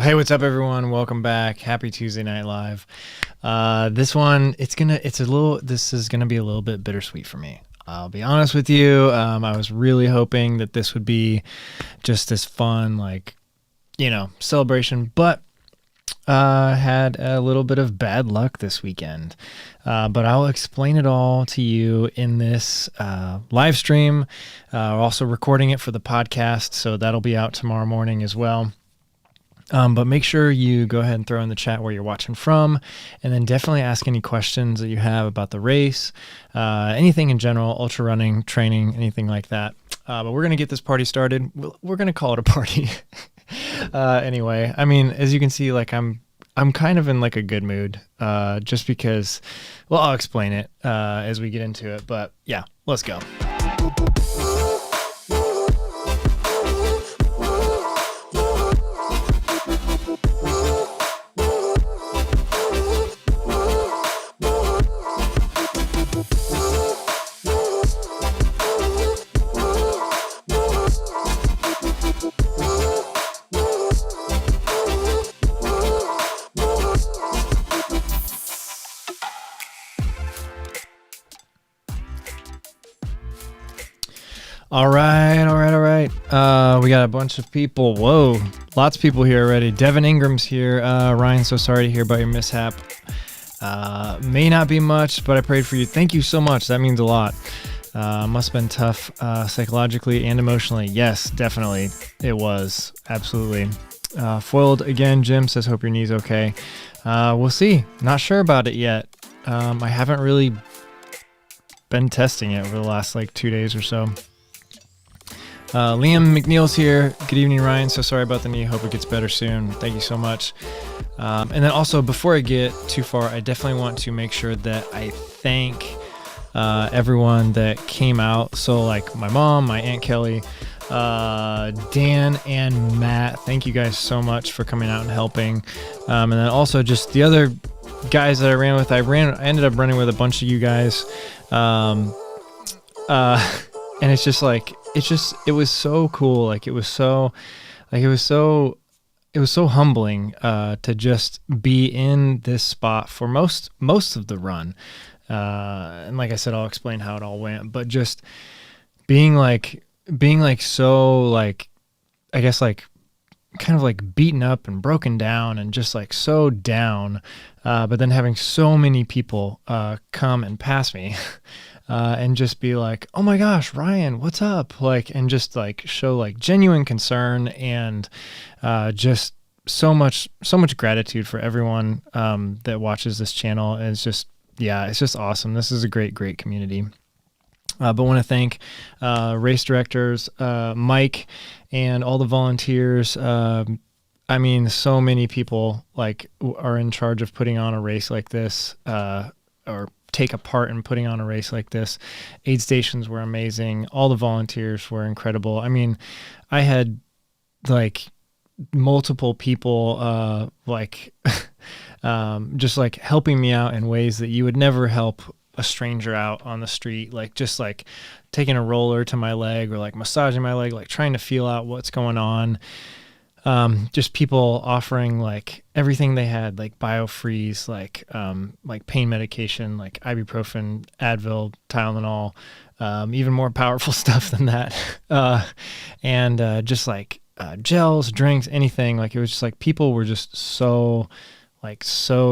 Hey, what's up, everyone? Welcome back. Happy Tuesday Night Live. This is gonna be a little bit bittersweet for me. I'll be honest with you. I was really hoping that this would be just this fun, celebration, but had a little bit of bad luck this weekend. But I'll explain it all to you in this live stream. We're also recording it for the podcast, so that'll be out tomorrow morning as well. But make sure you go ahead and throw in the chat where you're watching from, and then definitely ask any questions that you have about the race, anything in general, ultra running, training, anything like that. But we're going to get this party started. We're going to call it a party. Anyway, I mean, as you can see, I'm kind of in a good mood, just because, I'll explain it as we get into it. But yeah, let's go. All right. We got a bunch of people. Whoa, lots of people here already. Devin Ingram's here. Ryan, so sorry to hear about your mishap. May not be much, but I prayed for you. Thank you so much. That means a lot. Must have been tough psychologically and emotionally. Yes, definitely. It was. Absolutely. Foiled again. Jim says, hope your knee's okay. We'll see. Not sure about it yet. I haven't really been testing it over the last 2 days or so. Liam McNeil's here. Good evening, Ryan. So sorry about the knee. Hope it gets better soon. Thank you so much. And then also, before I get too far, I definitely want to make sure that I thank everyone that came out. So my mom, my Aunt Kelly, Dan and Matt. Thank you guys so much for coming out and helping. And then also just the other guys that I ran with. I ended up running with a bunch of you guys. And it's just it was so cool. It was so humbling to just be in this spot for most of the run. And like I said, I'll explain how it all went, but just being so I guess kind of beaten up and broken down and just so down, but then having so many people come and pass me and just be like, oh my gosh, Ryan, what's up? And just show genuine concern and just so much gratitude for everyone that watches this channel. And it's just awesome. This is a great community. But want to thank race directors, Mike, and all the volunteers. I mean, so many people are in charge of putting on a race like this, or take a part in putting on a race like this. Aid stations were amazing. All the volunteers were incredible. I mean, I had multiple people just helping me out in ways that you would never help a stranger out on the street, just taking a roller to my leg or massaging my leg, trying to feel out what's going on. Just people offering everything they had, BioFreeze, pain medication, ibuprofen, Advil, Tylenol, even more powerful stuff than that. And just gels, drinks, anything. It was just people were just so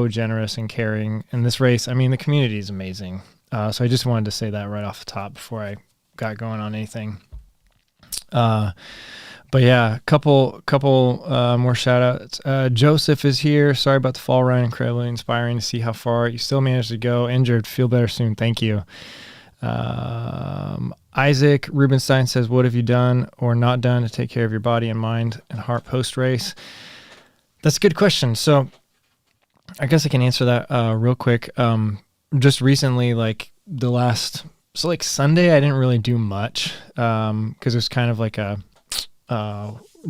generous and caring in this race. I mean, the community is amazing. So I just wanted to say that right off the top before I got going on anything. But yeah, couple more shout outs. Joseph is here. Sorry about the fall, Ryan. Incredibly inspiring to see how far you still managed to go. Injured, feel better soon. Thank you. Isaac Rubenstein says, what have you done or not done to take care of your body and mind and heart post race? That's a good question. So I guess I can answer that real quick. Just recently, Sunday, I didn't really do much because it was kind of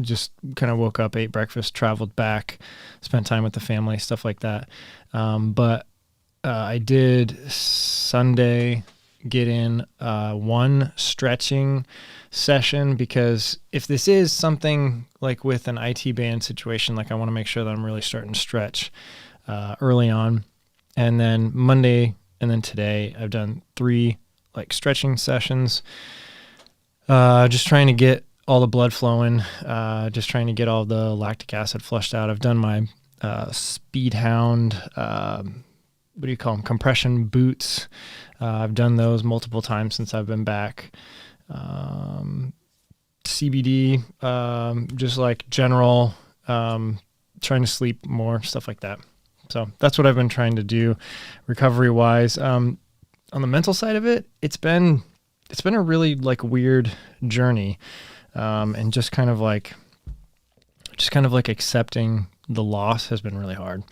just kind of woke up, ate breakfast, traveled back, spent time with the family, stuff like that. But I did Sunday get in one stretching session, because if this is something like with an IT band situation, like I want to make sure that I'm really starting to stretch early on. And then Monday and then today I've done 3 like stretching sessions, just trying to get all the blood flowing, just trying to get all the lactic acid flushed out. I've done my Speed Hound, what do you call them? Compression boots. I've done those multiple times since I've been back. CBD, just like general, trying to sleep more, stuff like that. So that's what I've been trying to do recovery wise. On the mental side of it, it's been a really like weird journey. And just kind of like accepting the loss has been really hard.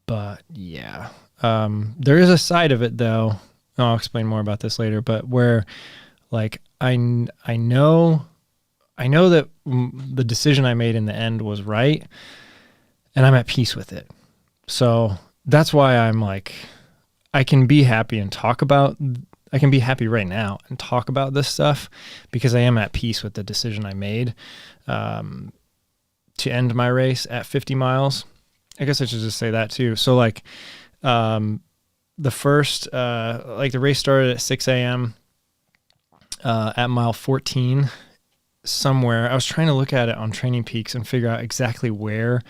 But yeah, there is a side of it though. I'll explain more about this later, but where like, I know that the decision I made in the end was right, and I'm at peace with it. So that's why I'm like, I can be happy right now and talk about this stuff, because I am at peace with the decision I made to end my race at 50 miles. I guess I should just say that too. So like the race started at 6 a.m. At mile 14 somewhere. I was trying to look at it on Training Peaks and figure out exactly where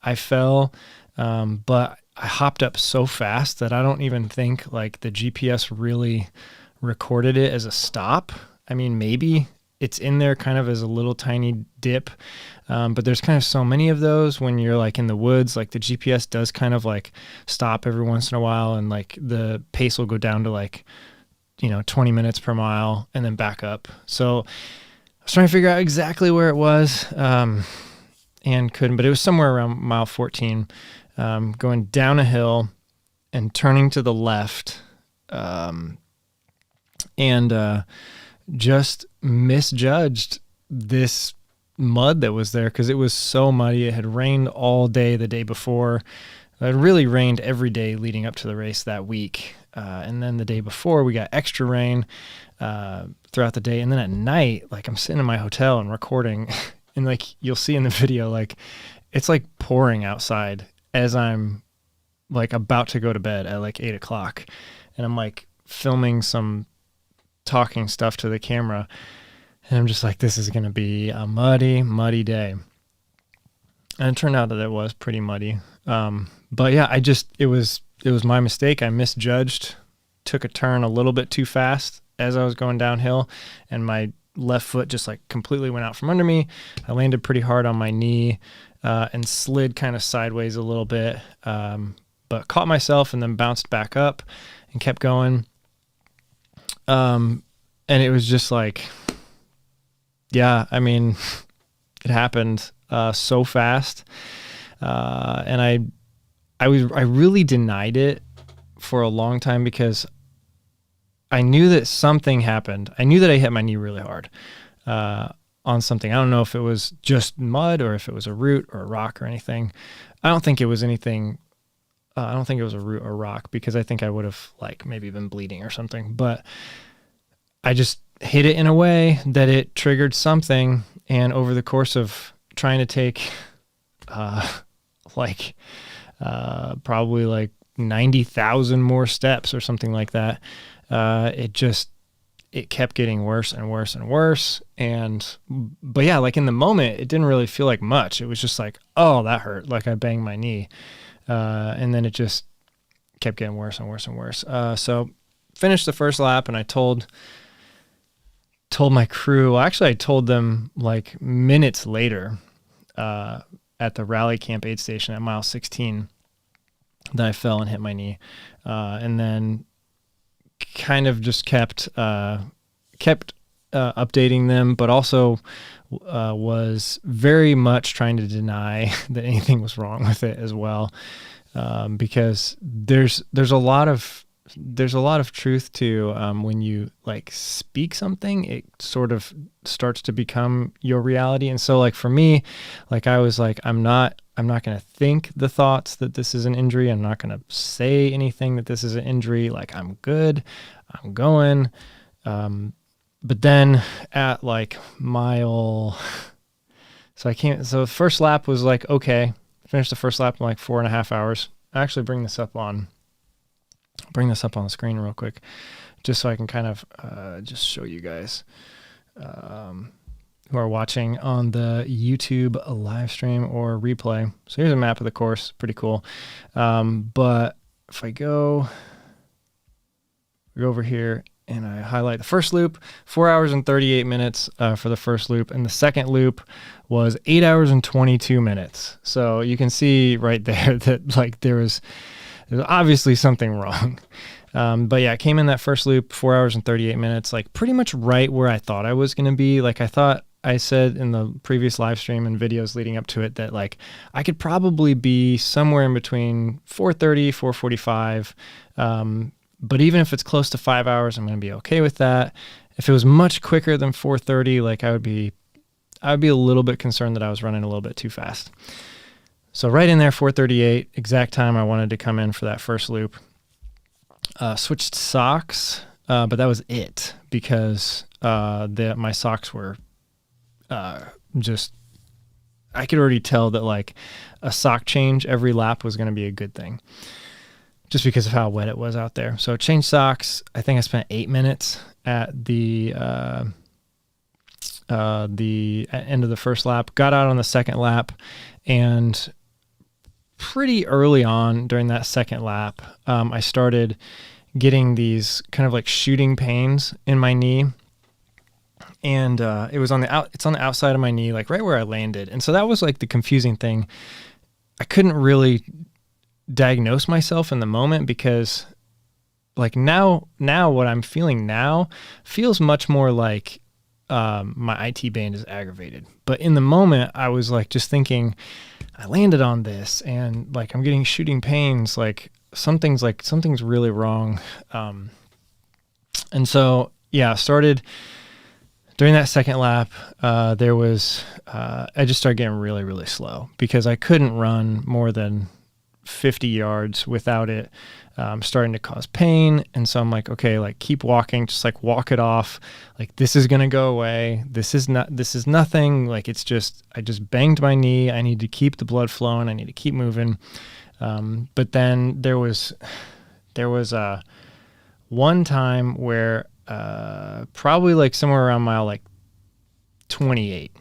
I fell, but I hopped up so fast that I don't even think like the GPS really recorded it as a stop. I mean, maybe it's in there kind of as a little tiny dip, but there's kind of so many of those when you're like in the woods. Like the GPS does kind of like stop every once in a while, and like the pace will go down to like 20 minutes per mile and then back up. So I was trying to figure out exactly where it was, and couldn't, but it was somewhere around mile 14, going down a hill and turning to the left, and just misjudged this mud that was there, because it was so muddy. It had rained all day the day before. It had really rained every day leading up to the race that week. And then the day before we got extra rain throughout the day. And then at night, like I'm sitting in my hotel and recording, and like you'll see in the video, like it's like pouring outside as I'm like about to go to bed at like 8 o'clock. And I'm like filming some talking stuff to the camera. And I'm just like, this is going to be a muddy, muddy day. And it turned out that it was pretty muddy. But yeah, it was my mistake. I misjudged, took a turn a little bit too fast as I was going downhill, and my left foot just like completely went out from under me. I landed pretty hard on my knee, and slid kind of sideways a little bit, but caught myself and then bounced back up and kept going. And it was just like, yeah, I mean, it happened so fast. And I really denied it for a long time, because I knew that something happened. I knew that I hit my knee really hard on something. I don't know if it was just mud or if it was a root or a rock or anything. I don't think it was anything. I don't think it was a root or rock, because I think I would have like maybe been bleeding or something. But I just hit it in a way that it triggered something. And over the course of trying to take probably like 90,000 more steps or something like that, it kept getting worse and worse and worse. But yeah, like in the moment, it didn't really feel like much. It was just like, oh, that hurt. Like I banged my knee. And then it just kept getting worse and worse and worse. So finished the first lap, and I told my crew, well, actually I told them like minutes later, at the rally camp aid station at mile 16, that I fell and hit my knee. And then kind of just kept updating them, but also was very much trying to deny that anything was wrong with it as well, because there's a lot of there's a lot of truth to when you like speak something, it sort of starts to become your reality. And so like for me, like I was like, I'm not going to think the thoughts that this is an injury. I'm not going to say anything that this is an injury. Like I'm good, I'm going. But then at like so the first lap was like, okay, finished the first lap in like 4.5 hours. I actually bring this up on the screen real quick, just so I can kind of just show you guys who are watching on the YouTube live stream or replay. So here's a map of the course, pretty cool. But if I go over here and I highlight the first loop, 4 hours and 38 minutes for the first loop, and the second loop was 8 hours and 22 minutes. So you can see right there that like there's obviously something wrong. But yeah, I came in that first loop, 4 hours and 38 minutes, like pretty much right where I thought I was going to be. Like I said in the previous live stream and videos leading up to it that like I could probably be somewhere in between 4:30, 4:45. But even if it's close to 5 hours, I'm going to be okay with that. If it was much quicker than 4:30, like I would be a little bit concerned that I was running a little bit too fast. So right in there, 4:38, exact time I wanted to come in for that first loop. Switched socks, but that was it because my socks were just, I could already tell that like a sock change every lap was going to be a good thing just because of how wet it was out there. So changed socks. I think I spent 8 minutes at the end of the first lap, got out on the second lap, and pretty early on during that second lap, I started getting these kind of like shooting pains in my knee. And it's on the outside of my knee, like right where I landed. And so that was like the confusing thing. I couldn't really diagnose myself in the moment because like now what I'm feeling now feels much more like my IT band is aggravated. But in the moment I was like just thinking I landed on this and like I'm getting shooting pains, like something's really wrong. And so yeah, started during that second lap, I just started getting really, really slow because I couldn't run more than 50 yards without it starting to cause pain. And so I'm like, okay, like keep walking, just like walk it off. Like this is going to go away. This is nothing. Like I just banged my knee. I need to keep the blood flowing. I need to keep moving. But then there was one time where probably like somewhere around mile like 28,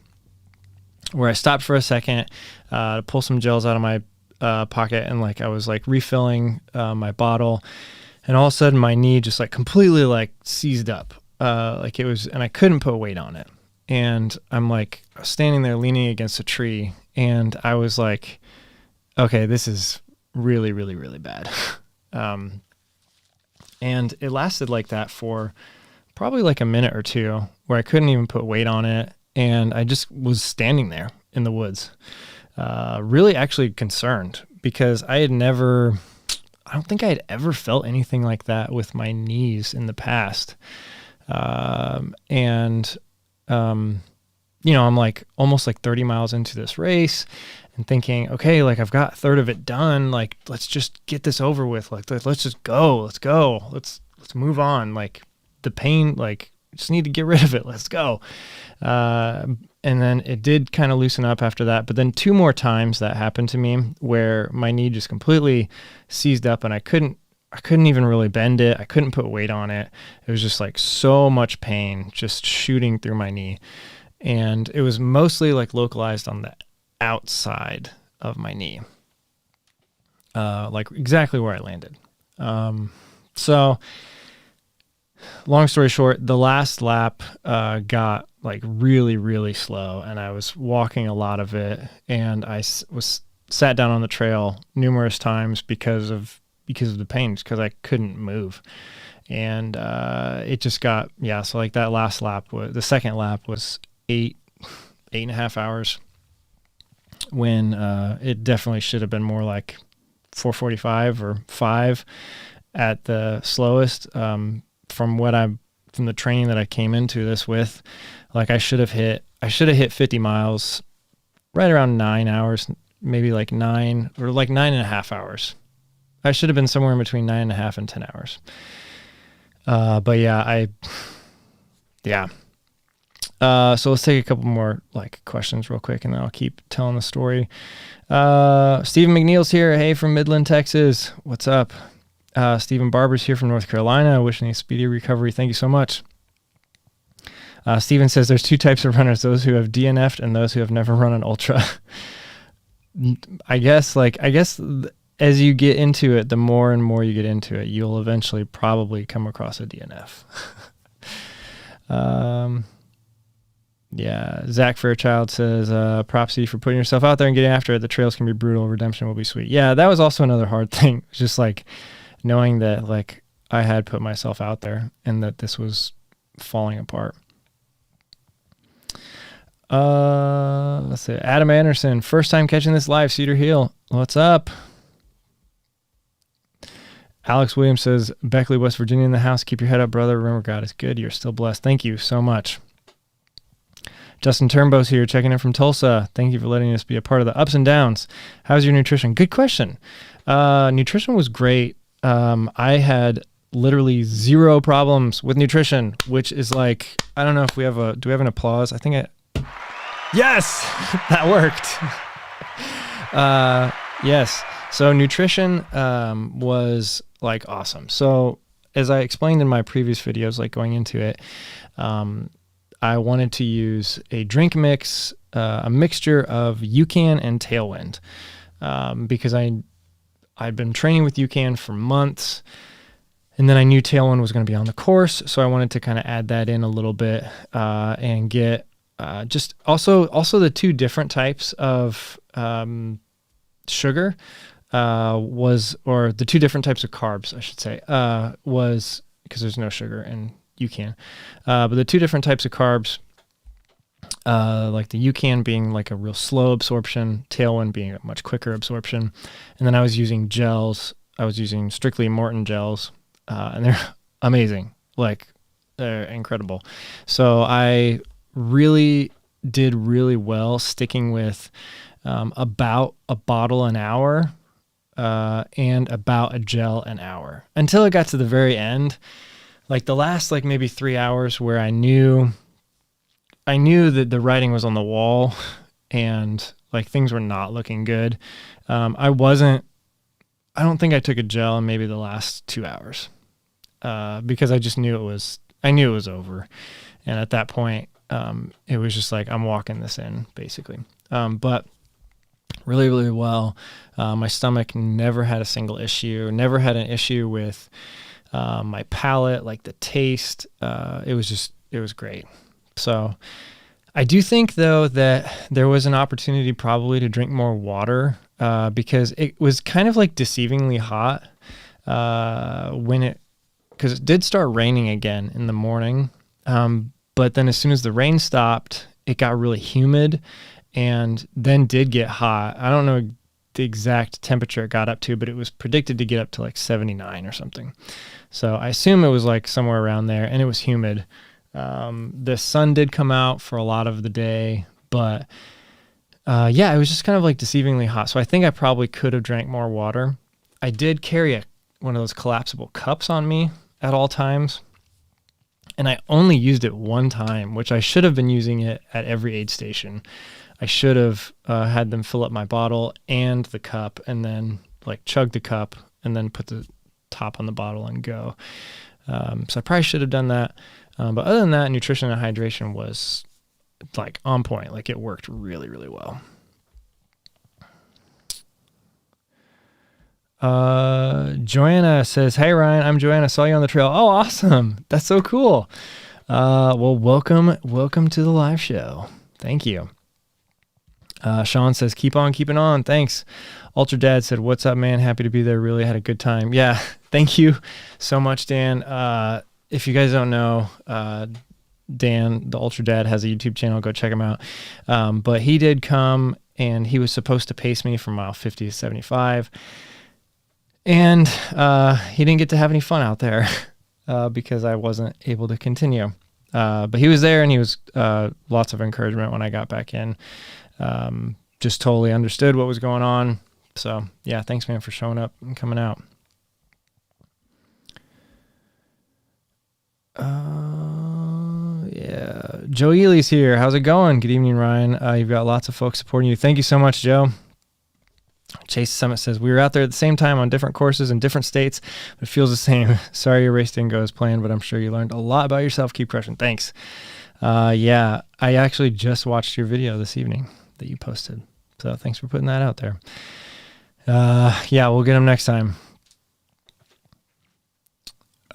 where I stopped for a second to pull some gels out of my pocket, and like I was like refilling my bottle, and all of a sudden my knee just like completely like seized up, like it was, and I couldn't put weight on it. And I'm like standing there leaning against a tree, and I was like, okay, this is really, really, really bad. And it lasted like that for probably like a minute or two where I couldn't even put weight on it. And I just was standing there in the woods, really actually concerned because I don't think I had ever felt anything like that with my knees in the past. I'm like almost like 30 miles into this race and thinking, okay, like I've got a third of it done. Like, let's just get this over with. Like, let's just go. Let's go. Let's move on. Like the pain, like just need to get rid of it. Let's go. And then it did kind of loosen up after that. But then 2 more times that happened to me where my knee just completely seized up and I couldn't even really bend it. I couldn't put weight on it. It was just like so much pain just shooting through my knee. And it was mostly like localized on the outside of my knee, like exactly where I landed. So long story short, the last lap got like really, really slow, and I was walking a lot of it, and I was sat down on the trail numerous times because of the pain, because I couldn't move. And it just got, so like that last lap, the second lap was 8.5 hours, when it definitely should have been more like 4:45 or 5. at the slowest. From the training that I came into this with, like I should have hit 50 miles right around 9 hours, maybe like 9.5 hours. I should have been somewhere in between 9.5 and 10 hours. But yeah, so let's take a couple more like questions real quick and then I'll keep telling the story. Stephen McNeil's here. Hey, from Midland, Texas. What's up? Stephen Barber's here from North Carolina. Wishing you a speedy recovery. Thank you so much. Stephen says there's two types of runners, those who have DNF'd and those who have never run an ultra. I guess as you get into it, the more and more you get into it, you'll eventually probably come across a DNF. Yeah, Zach Fairchild says, props to you for putting yourself out there and getting after it. The trails can be brutal. Redemption will be sweet. Yeah, that was also another hard thing. Just like knowing that like I had put myself out there and that this was falling apart. Let's see. Adam Anderson, first time catching this live, Cedar Hill. What's up? Alex Williams says, Beckley, West Virginia in the house. Keep your head up, brother. Remember, God is good. You're still blessed. Thank you so much. Justin Turnbow's here, checking in from Tulsa. Thank you for letting us be a part of the ups and downs. How's your nutrition? Good question. Nutrition was great. I had literally zero problems with nutrition, which is like, I don't know if do we have an applause? Yes, that worked. Yes. So nutrition, was like awesome. So as I explained in my previous videos, like going into it, I wanted to use a drink mix, a mixture of UCAN and Tailwind, because I'd been training with UCAN for months, and then I knew Tailwind was going to be on the course, so I wanted to kind of add that in a little bit and get just also the two different types of sugar or the two different types of carbs, I should say, was because there's no sugar in UCAN. But the two different types of carbs, like the UCAN being like a real slow absorption, Tailwind being a much quicker absorption. And then I was using gels. I was using strictly Morton gels, and they're amazing. Like they're incredible. So I really did really well sticking with about a bottle an hour and about a gel an hour until it got to the very end. Like the last like maybe 3 hours where I knew that the writing was on the wall and like things were not looking good. I don't think I took a gel in maybe the last 2 hours because I just knew it was over. And at that point, it was just like, I'm walking this in basically. But really, really well. My stomach never had a single issue, never had an issue with my palate, like the taste. It was great. So I do think though that there was an opportunity probably to drink more water because it was kind of like deceivingly hot because it did start raining again in the morning. But then as soon as the rain stopped, it got really humid and then did get hot. I don't know the exact temperature it got up to, but it was predicted to get up to like 79 or something. So I assume it was like somewhere around there, and it was humid. The sun did come out for a lot of the day, but yeah, it was just kind of like deceivingly hot. So I think I probably could have drank more water. I did carry one of those collapsible cups on me at all times, and I only used it one time, which I should have been using it at every aid station. I should have had them fill up my bottle and the cup and then like chug the cup and then put the top on the bottle and go. So I probably should have done that. But other than that, nutrition and hydration was like on point. Like it worked really, really well. Joanna says, hey Ryan, I'm Joanna. Saw you on the trail. Oh, awesome. That's so cool. Well, welcome to the live show. Thank you. Sean says, keep on keeping on. Thanks. Ultra Dad said, what's up, man? Happy to be there. Really had a good time. Yeah. Thank you so much, Dan. If you guys don't know, Dan, the Ultra Dad, has a YouTube channel. Go check him out. But he did come and he was supposed to pace me from mile 50 to 75. And he didn't get to have any fun out there because I wasn't able to continue. But he was there, and he was lots of encouragement when I got back in. Just totally understood what was going on. So, yeah, thanks, man, for showing up and coming out. Yeah, Joe Ely's here. How's it going? Good evening, Ryan. You've got lots of folks supporting you. Thank you so much, Joe. Chase Summit says, we were out there at the same time on different courses in different states, but it feels the same. Sorry your race didn't go as planned, but I'm sure you learned a lot about yourself. Keep crushing. Thanks. Yeah, I actually just watched your video this evening that you posted. So thanks for putting that out there. Yeah, we'll get them next time.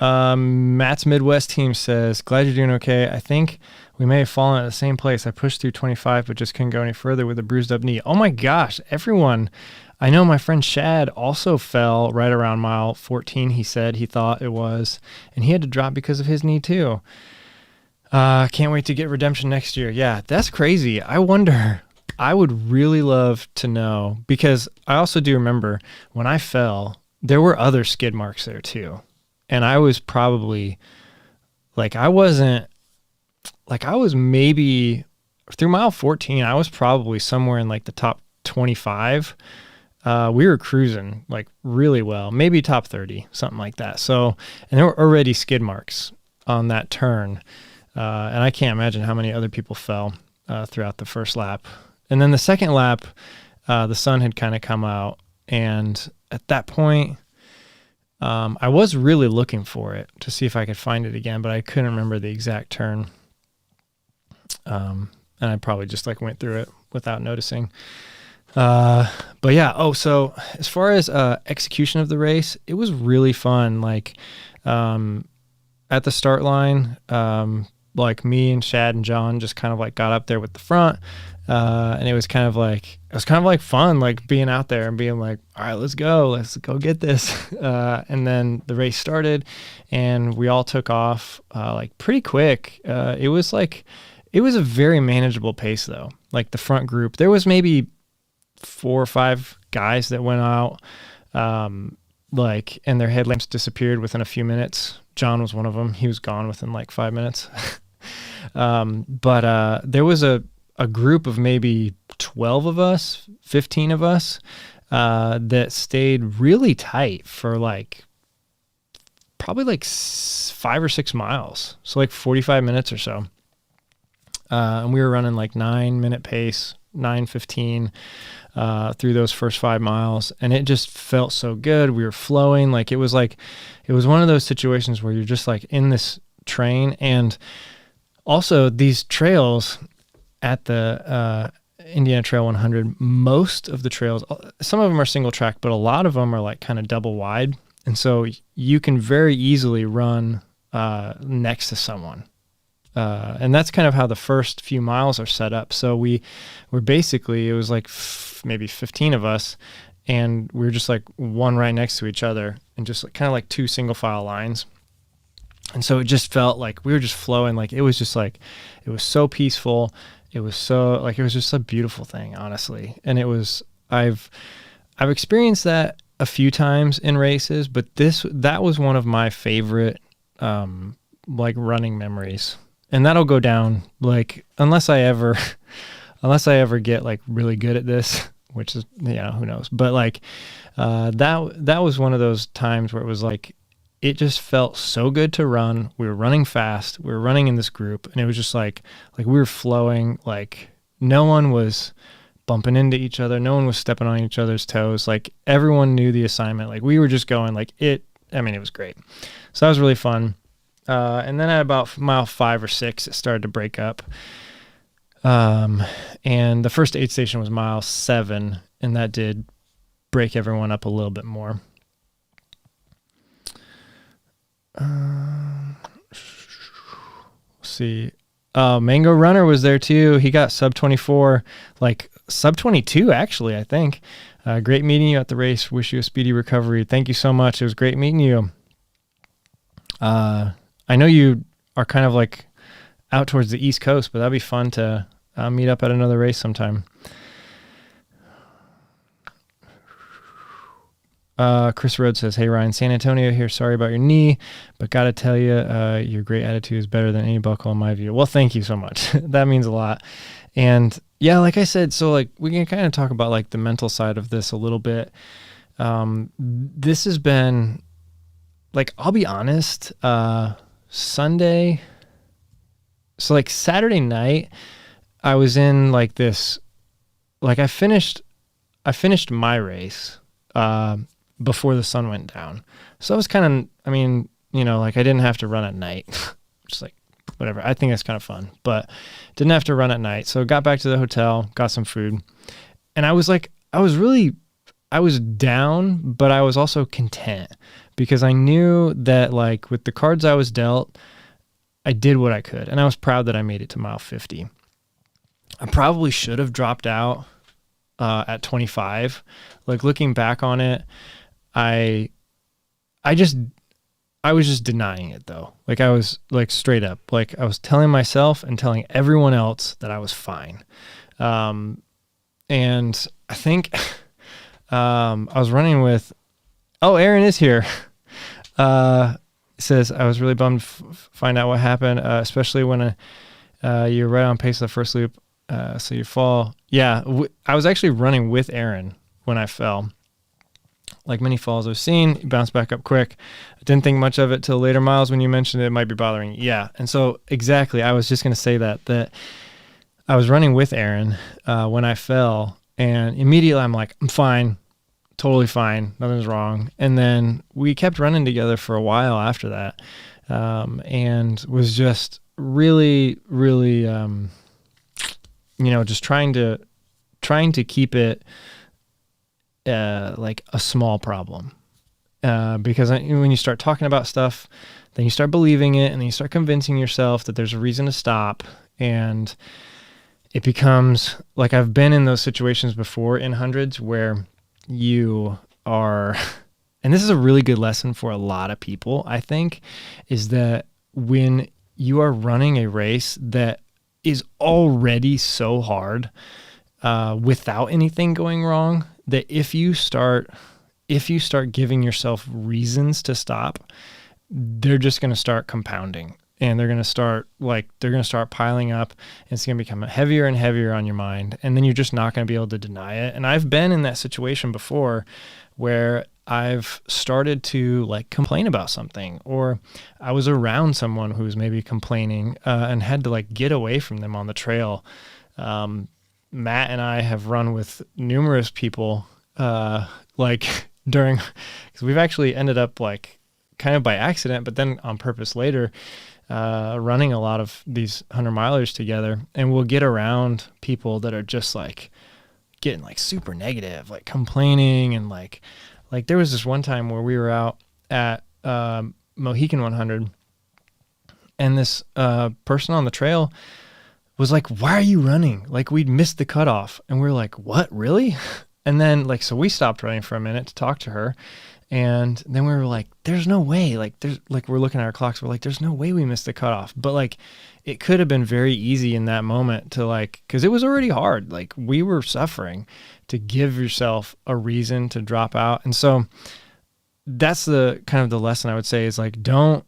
Matt's Midwest team says, glad you're doing okay. I think we may have fallen at the same place. I pushed through 25, but just couldn't go any further with a bruised up knee. Oh my gosh, everyone. I know my friend Shad also fell right around mile 14. He said he thought it was, and he had to drop because of his knee too. Can't wait to get redemption next year. Yeah, that's crazy. I wonder, I would really love to know, because I also do remember when I fell, there were other skid marks there too. And I was probably I was maybe through mile 14, I was probably somewhere in like the top 25. We were cruising like really well, maybe top 30, something like that. So, and there were already skid marks on that turn. And I can't imagine how many other people fell throughout the first lap. And then the second lap, the sun had kind of come out. And at that point, I was really looking for it to see if I could find it again, but I couldn't remember the exact turn. And I probably just went through it without noticing. But yeah. So as far as execution of the race, it was really fun. At the start line, me and Shad and John just kind of got up there with the front. And it was kind of fun, being out there and being all right, let's go get this. And then the race started and we all took off, pretty quick. It was a very manageable pace though. The front group, there was maybe 4 or 5 guys that went out, and their headlamps disappeared within a few minutes. John was one of them. He was gone within 5 minutes. But there was a group of maybe 12 of us, 15 of us, that stayed really tight for probably 5 or 6 miles. So 45 minutes or so. And we were running 9-minute pace, 9:15, through those first 5 miles. And it just felt so good. We were flowing. It was one of those situations where you're just in this train. And also these trails at the Indiana Trail 100, most of the trails, some of them are single track, but a lot of them are kind of double wide. And so you can very easily run next to someone. And that's kind of how the first few miles are set up. So we were basically, it was maybe 15 of us, and we were just one right next to each other and just kind of 2 single file lines. And so it just felt like we were just flowing. It was just it was so peaceful. It was so it was just a beautiful thing, honestly. And it was, I've experienced that a few times in races, but that was one of my favorite, running memories. And that'll go down unless I ever get really good at this, which is, who knows, but that was one of those times where it was it just felt so good to run. We were running fast. We were running in this group, and it was just we were flowing. No one was bumping into each other. No one was stepping on each other's toes. Everyone knew the assignment. We were just going it was great. So that was really fun. And then at about mile 5 or 6, it started to break up. And the first aid station was mile 7, and that did break everyone up a little bit more. Let's see. Mango Runner was there too. He got sub 24, sub 22 actually, I think. Great meeting you at the race. Wish you a speedy recovery. Thank you so much. It was great meeting you. I know you are kind of out towards the East Coast, but that'd be fun to meet up at another race sometime. Chris Rhodes says, "Hey Ryan, San Antonio here. Sorry about your knee, but gotta tell you, your great attitude is better than any buckle in my view." Well, thank you so much. That means a lot. And yeah, like I said, so like we can kind of talk about like the mental side of this a little bit. This has been like, I'll be honest, Sunday. So like Saturday night, I was in like this, like I finished my race, before the sun went down. So I was kind of, I mean, like I didn't have to run at night, just like whatever. I think that's kind of fun, but didn't have to run at night. So got back to the hotel, got some food, and I was down, but I was also content because I knew that like with the cards I was dealt, I did what I could. And I was proud that I made it to mile 50. I probably should have dropped out at 25. Like looking back on it, I was just denying it though. Like I was like straight up, like I was telling myself and telling everyone else that I was fine. And I think I was running with, Aaron is here. Says, I was really bummed to find out what happened, especially when you're right on pace of the first loop, so you fall. Yeah, I was actually running with Aaron when I fell. Like many falls I've seen, you bounce back up quick. I didn't think much of it till later miles when you mentioned it might be bothering you. Yeah, and so exactly, I was just going to say that I was running with Aaron when I fell, and immediately I'm like, I'm fine. Totally fine. Nothing's wrong. And then we kept running together for a while after that. And was just really, really, just trying to keep it, like a small problem. Because when you start talking about stuff, then you start believing it and then you start convincing yourself that there's a reason to stop. And it becomes like, I've been in those situations before in hundreds where you are, and this is a really good lesson for a lot of people, I think, is that when you are running a race that is already so hard, without anything going wrong, that if you start giving yourself reasons to stop, they're just going to start compounding. And they're going to start piling up, and it's going to become heavier and heavier on your mind. And then you're just not going to be able to deny it. And I've been in that situation before where I've started to like complain about something, or I was around someone who was maybe complaining, and had to like get away from them on the trail. Matt and I have run with numerous people, like during, because we've actually ended up like kind of by accident, but then on purpose later, running a lot of these 100-milers together, and we'll get around people that are just like getting like super negative, like complaining, and like there was this one time where we were out at Mohican 100, and this person on the trail was like, "Why are you running? Like we'd missed the cutoff." And we're like, "What, really?" And then like, so we stopped running for a minute to talk to her. And then we were like, there's no way, like there's like, we're looking at our clocks. We're like, there's no way we missed the cutoff. But like, it could have been very easy in that moment to like, cause it was already hard. Like we were suffering, to give yourself a reason to drop out. And so that's the kind of the lesson I would say is like, don't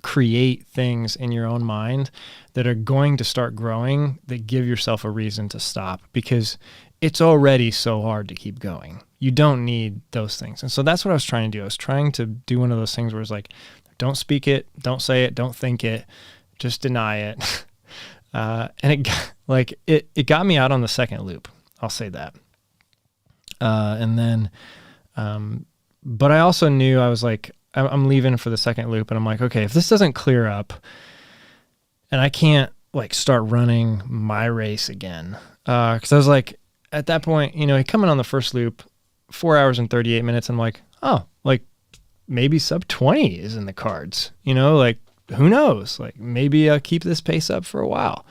create things in your own mind that are going to start growing that give yourself a reason to stop, because it's already so hard to keep going. You don't need those things. And so that's what I was trying to do. I was trying to do one of those things where it's like, don't speak it, don't say it, don't think it, just deny it. And it got me out on the second loop. I'll say that. And then, but I also knew I was like, I'm leaving for the second loop, and I'm like, okay, if this doesn't clear up and I can't like start running my race again, cause I was like, at that point, coming on the first loop, 4 hours and 38 minutes. I'm like, oh, like maybe sub 20 is in the cards, like who knows? Like maybe I'll keep this pace up for a while.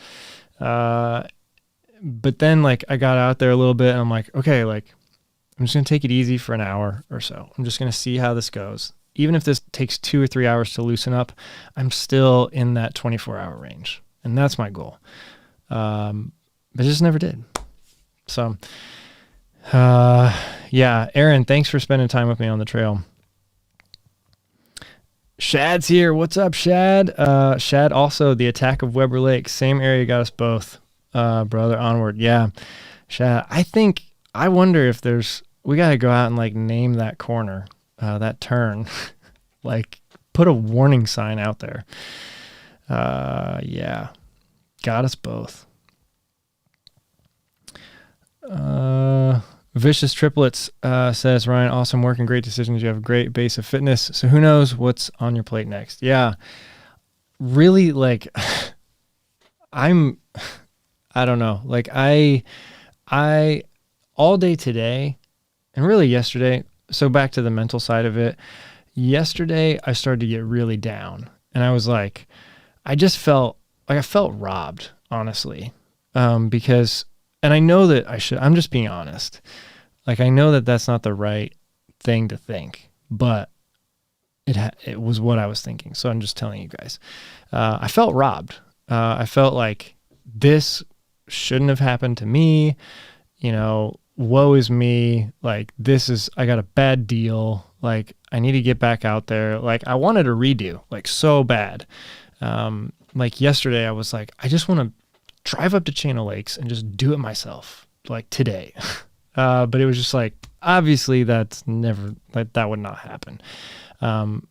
But then like I got out there a little bit, and I'm like, okay, like I'm just going to take it easy for an hour or so. I'm just going to see how this goes. Even if this takes 2 or 3 hours to loosen up, I'm still in that 24-hour range. And that's my goal. But it just never did. So Yeah, Aaron, thanks for spending time with me on the trail. Shad's here. What's up, Shad? Shad, also the attack of Weber Lake. Same area got us both. Brother, onward. Yeah. Shad, I wonder if we got to go out and like name that corner, that turn, like put a warning sign out there. Yeah. Got us both. Vicious Triplets says, Ryan, awesome work and great decisions. You have a great base of fitness. So who knows what's on your plate next? Yeah. Really, like, I don't know. Like, I all day today and really yesterday, so back to the mental side of it, yesterday I started to get really down. And I was like, I felt robbed, honestly, because, and I know that I'm just being honest. Like, I know that that's not the right thing to think, but it was what I was thinking. So I'm just telling you guys, I felt robbed. I felt like this shouldn't have happened to me. You know, woe is me. Like, I got a bad deal. Like, I need to get back out there. Like, I wanted a redo, like, so bad. Like yesterday I was like, I just want to drive up to Channel Lakes and just do it myself, like today. But it was just like, obviously that's never, like, that would not happen. And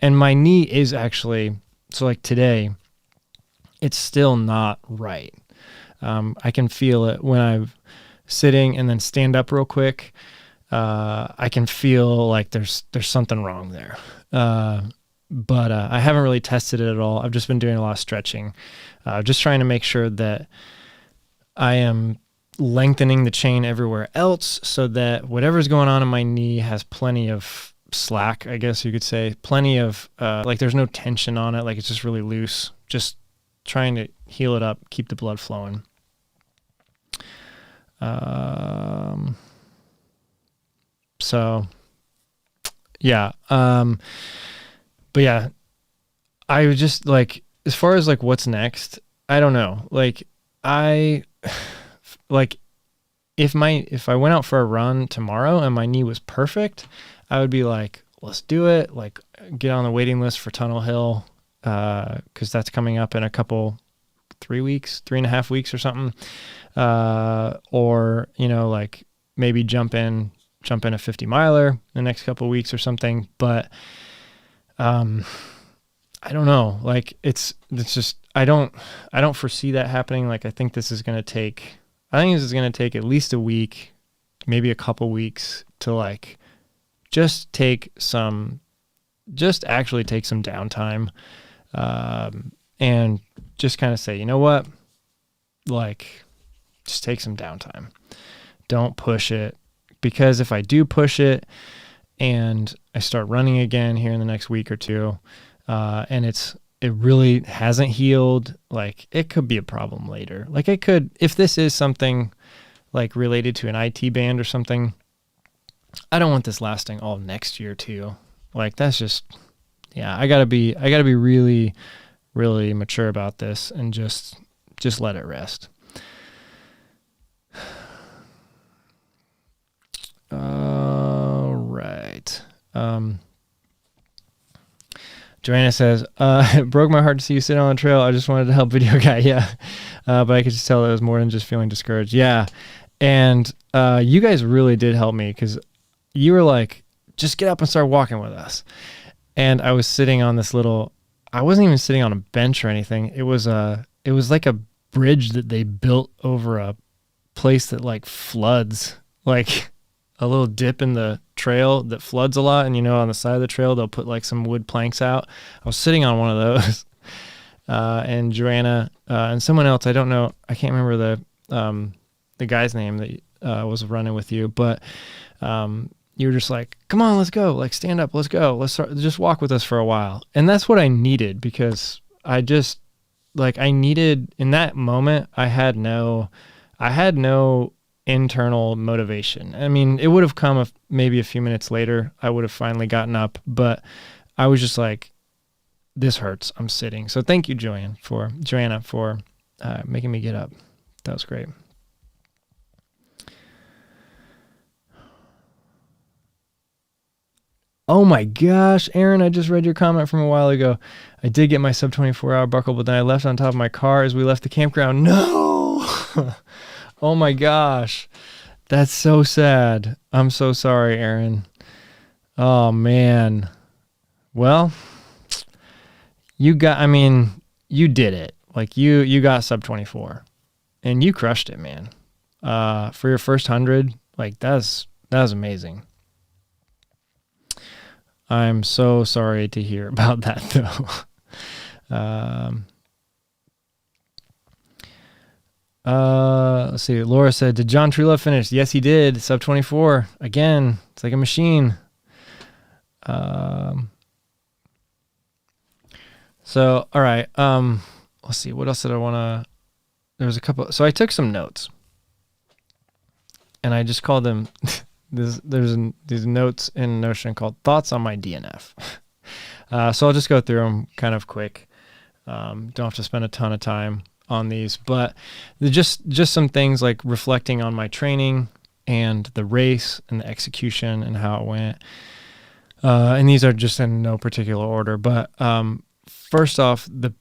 my knee is actually, so like today, it's still not right. I can feel it when I'm sitting and then stand up real quick. I can feel like there's something wrong there. But I haven't really tested it at all. I've just been doing a lot of stretching, just trying to make sure that I am lengthening the chain everywhere else so that whatever's going on in my knee has plenty of slack, I guess you could say, plenty of, like, there's no tension on it. Like, it's just really loose, just trying to heal it up, keep the blood flowing. So yeah. But yeah, I was just like, as far as like what's next, I don't know. Like, if I went out for a run tomorrow and my knee was perfect, I would be like, let's do it. Like, get on the waiting list for Tunnel Hill, 'cause that's coming up in a couple, 3.5 weeks or something. Or, you know, like maybe jump in a 50 miler the next couple of weeks or something. But, I don't know. Like, it's just, I don't foresee that happening. Like, I think this is going to take at least a week, maybe a couple weeks to like, actually take some downtime, and just kind of say, you know what, like, just take some downtime. Don't push it, because if I do push it and I start running again here in the next week or two, and it really hasn't healed, like, it could be a problem later. Like, it could, if this is something like related to an IT band or something, I don't want this lasting all next year too. Like, that's just, yeah, I gotta be really, really mature about this and just let it rest. All right. Joanna says, it broke my heart to see you sit on the trail. I just wanted to help, video guy. Yeah. But I could just tell that it was more than just feeling discouraged. Yeah. And you guys really did help me, because you were like, just get up and start walking with us. And I was sitting on this I wasn't even sitting on a bench or anything. It was like a bridge that they built over a place that like floods, like a little dip in the trail that floods a lot. And, you know, on the side of the trail, they'll put like some wood planks out. I was sitting on one of those, and Joanna, and someone else, I don't know, I can't remember the guy's name that was running with you, but you were just like, come on, let's go, like, stand up, let's go, let's start, just walk with us for a while. And that's what I needed, because I needed, in that moment, I had no internal motivation. I mean, it would have come maybe a few minutes later. I would have finally gotten up, but I was just like, this hurts, I'm sitting. So thank you, Joanna, for making me get up. That was great. Oh my gosh, Aaron, I just read your comment from a while ago. I did get my sub 24 hour buckle, but then I left on top of my car as we left the campground. No. Oh my gosh. That's so sad. I'm so sorry, Aaron. Oh man. Well, you did it. Like you got sub 24 and you crushed it, man. For your first 100, like that was amazing. I'm so sorry to hear about that though. Let's see. Laura said, did John Truelove finish? Yes, he did. Sub 24 again. It's like a machine. So, all right. Let's see. What else did I want to, there was a couple. So I took some notes and I just called them, these notes in Notion called thoughts on my DNF. So I'll just go through them kind of quick. Don't have to spend a ton of time on these, but just some things like reflecting on my training and the race and the execution and how it went. And these are just in no particular order, but first off, the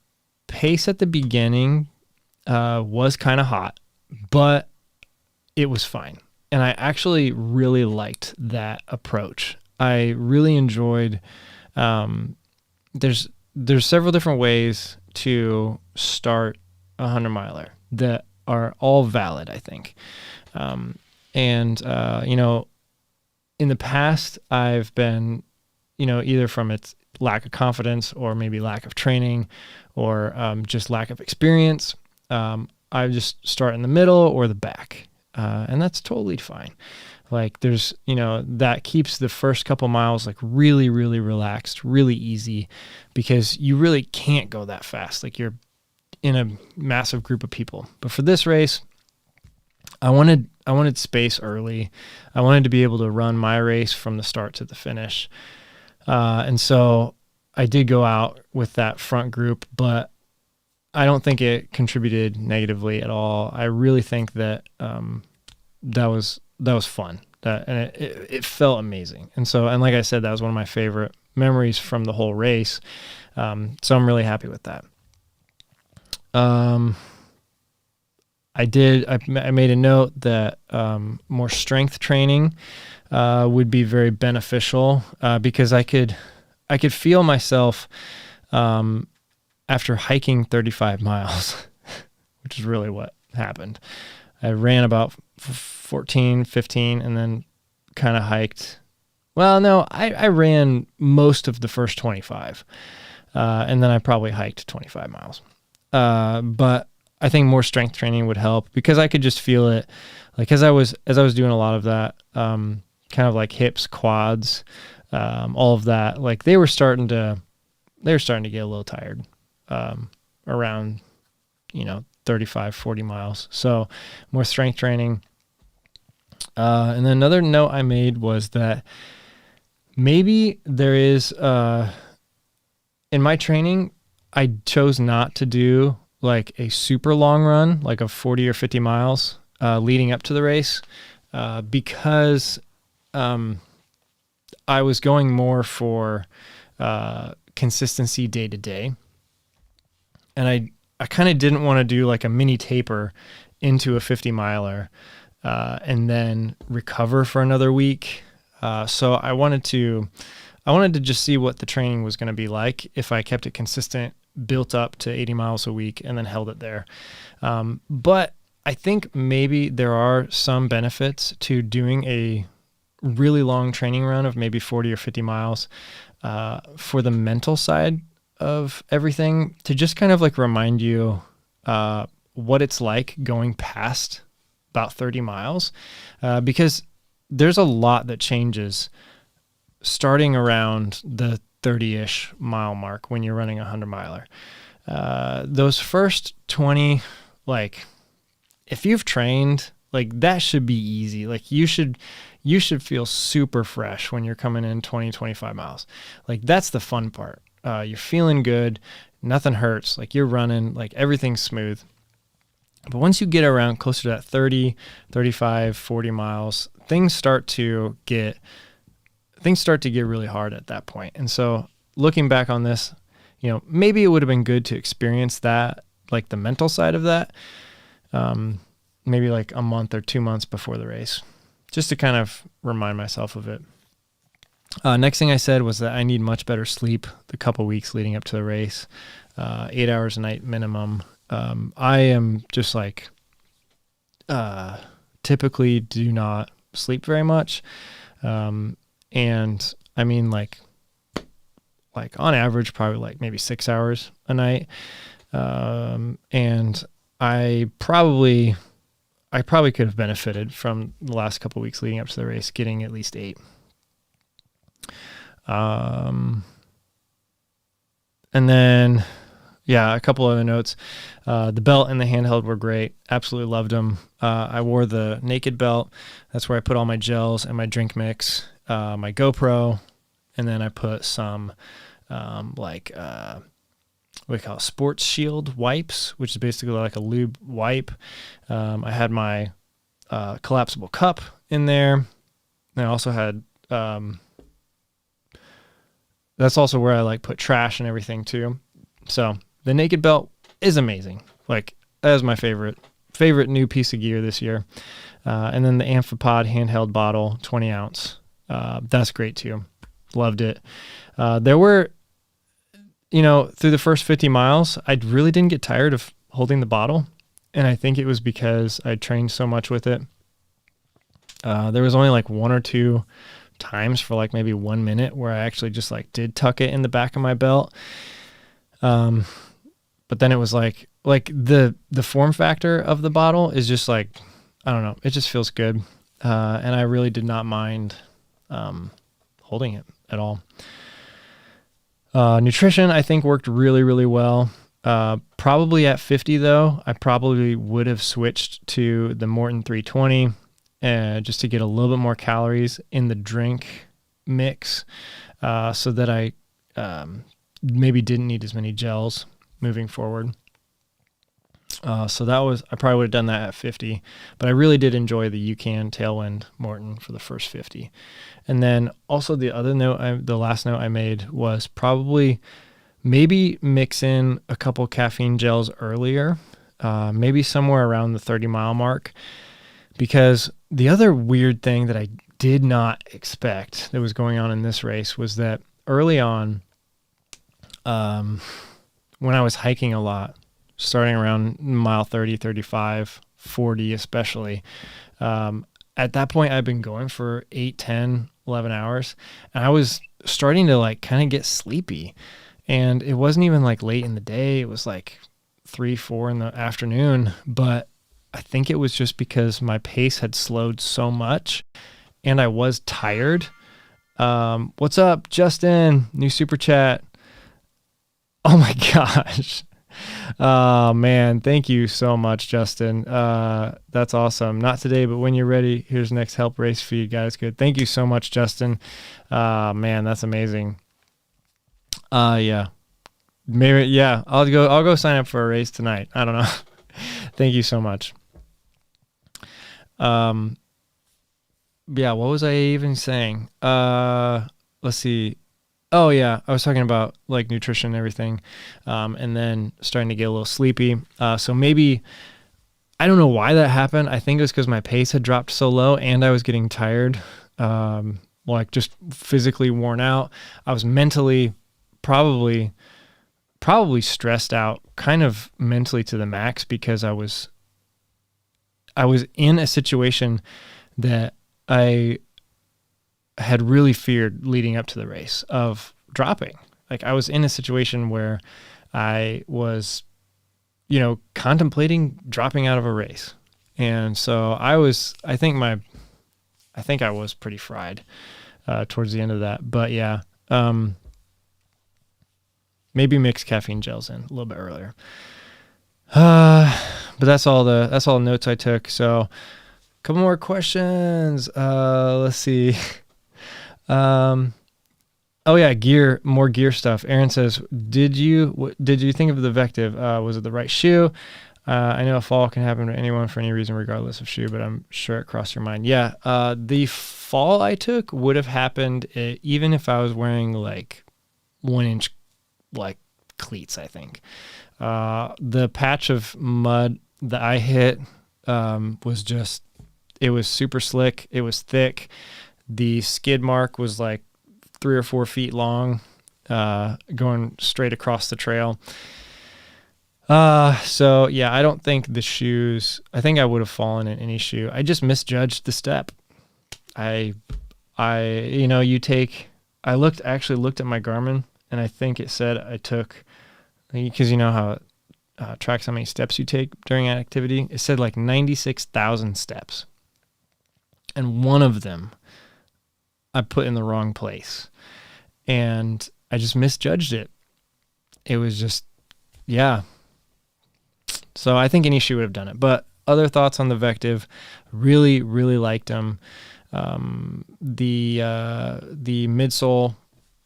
pace at the beginning was kind of hot, but it was fine. And I actually really liked that approach. I really enjoyed, there's several different ways to start a 100-miler that are all valid, I think. In the past, I've been, either from its lack of confidence or maybe lack of training or just lack of experience, I just start in the middle or the back. And that's totally fine. Like there's, that keeps the first couple miles like really, really relaxed, really easy because you really can't go that fast. Like you're in a massive group of people. But for this race, I wanted space early. I wanted to be able to run my race from the start to the finish. And so I did go out with that front group, but I don't think it contributed negatively at all. I really think that that was fun. And it felt amazing. And like I said, that was one of my favorite memories from the whole race. So I'm really happy with that. I made a note that more strength training would be very beneficial because I could feel myself after hiking 35 miles, which is really what happened. I ran about 14, 15, and then kind of hiked. Well, no, I ran most of the first 25, and then I probably hiked 25 miles. But I think more strength training would help because I could just feel it. Like as I was doing a lot of that, kind of like hips, quads, all of that, like they were starting to get a little tired, around, 35, 40 miles. So more strength training. And then another note I made was that maybe there is, in my training, I chose not to do like a super long run, like a 40 or 50 miles, leading up to the race, because, I was going more for, consistency day to day. And I kind of didn't want to do like a mini taper into a 50 miler, and then recover for another week. So I wanted to just see what the training was going to be like if I kept it consistent, built up to 80 miles a week and then held it there. But I think maybe there are some benefits to doing a really long training run of maybe 40 or 50 miles, for the mental side of everything, to just kind of like remind you, what it's like going past about 30 miles, because there's a lot that changes starting around the 30-ish mile mark when you're running a 100-miler. Those first 20, like if you've trained, like that should be easy. Like you should feel super fresh when you're coming in 20, 25 miles. Like that's the fun part. You're feeling good. Nothing hurts. Like you're running, like everything's smooth. But once you get around closer to that 30, 35, 40 miles, things start to get things start to get really hard at that point. And so looking back on this, maybe it would have been good to experience that, like the mental side of that, maybe like a month or 2 months before the race, just to kind of remind myself of it. Next thing I said was that I need much better sleep the couple weeks leading up to the race, 8 hours a night minimum. I am just like, typically do not sleep very much. And I mean like on average, probably like maybe 6 hours a night. And I probably could have benefited from the last couple of weeks leading up to the race, getting at least 8. And then, a couple other notes. The belt and the handheld were great. Absolutely loved them. I wore the naked belt. That's where I put all my gels and my drink mix, my GoPro, and then I put some, what we call sports shield wipes, which is basically like a lube wipe. I had my collapsible cup in there. And I also had, that's also where I like put trash and everything too. So the naked belt is amazing. Like that is my favorite new piece of gear this year. And then the Amphipod handheld bottle, 20 ounce. That's great too. Loved it. There were, through the first 50 miles, I really didn't get tired of holding the bottle. And I think it was because I trained so much with it. There was only like 1 or 2 times for like maybe 1 minute where I actually just like did tuck it in the back of my belt. But then it was like the form factor of the bottle is just like, I don't know, it just feels good. And I really did not mind, holding it at all. Nutrition, I think, worked really, really well. Probably at 50 though, I probably would have switched to the Morton 320, just to get a little bit more calories in the drink mix, so that I, maybe didn't need as many gels moving forward. So I probably would have done that at 50, but I really did enjoy the UCAN Tailwind Morton for the first 50. And then also the last note I made was probably maybe mix in a couple caffeine gels earlier, maybe somewhere around the 30-mile mark, because the other weird thing that I did not expect that was going on in this race was that early on, when I was hiking a lot, starting around mile 30, 35, 40 especially, at that point I'd been going for 8, 10, 11 hours, and I was starting to like kind of get sleepy. And it wasn't even like late in the day. It was like 3, 4 in the afternoon, but I think it was just because my pace had slowed so much and I was tired. What's up, Justin? New super chat. Oh my gosh. Oh man, thank you so much, Justin. That's awesome. Not today, but when you're ready, here's next help race feed, guys. Good. Thank you so much, Justin. Man, that's amazing. Yeah, maybe, yeah, I'll go sign up for a race tonight. I don't know. Thank you so much. Yeah, what was I even saying? Let's see. Oh yeah, I was talking about like nutrition and everything, and then starting to get a little sleepy. So maybe, I don't know why that happened. I think it was because my pace had dropped so low and I was getting tired, like just physically worn out. I was mentally probably stressed out, kind of mentally to the max, because I was in a situation that I had really feared leading up to the race of dropping. Like I was in a situation where I was, contemplating dropping out of a race. And so I think I was pretty fried, towards the end of that, but yeah, maybe mix caffeine gels in a little bit earlier. But that's all the notes I took. So a couple more questions. Let's see. Oh yeah, more gear stuff. Aaron says, did you think of the Vective? Was it the right shoe? I know a fall can happen to anyone for any reason, regardless of shoe, but I'm sure it crossed your mind. Yeah. The fall I took would have happened even if I was wearing like 1-inch like cleats, I think. The patch of mud that I hit was just, it was super slick. It was thick. The skid mark was like 3 or 4 feet long, going straight across the trail. So yeah, I don't think the shoes, I think I would have fallen in any shoe. I just misjudged the step. I actually looked at my Garmin, and I think it said I took, because you know how it tracks how many steps you take during an activity. It said like 96,000 steps. And one of them I put in the wrong place. And I just misjudged it. It was just, yeah. So I think any shoe would have done it. But other thoughts on the Vective, really, really liked them. The midsole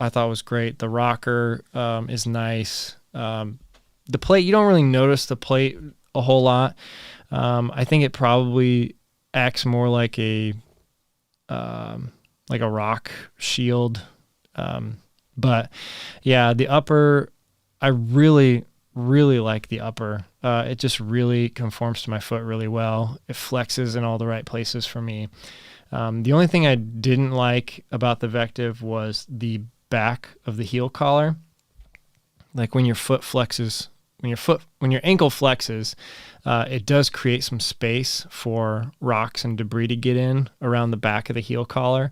I thought was great. The rocker is nice. The plate, you don't really notice the plate a whole lot. I think it probably acts more like a rock shield. But yeah, the upper, I really, really like the upper. It just really conforms to my foot really well. It flexes in all the right places for me. The only thing I didn't like about the Vective was the back of the heel collar. Like when your foot flexes, when your ankle flexes, it does create some space for rocks and debris to get in around the back of the heel collar,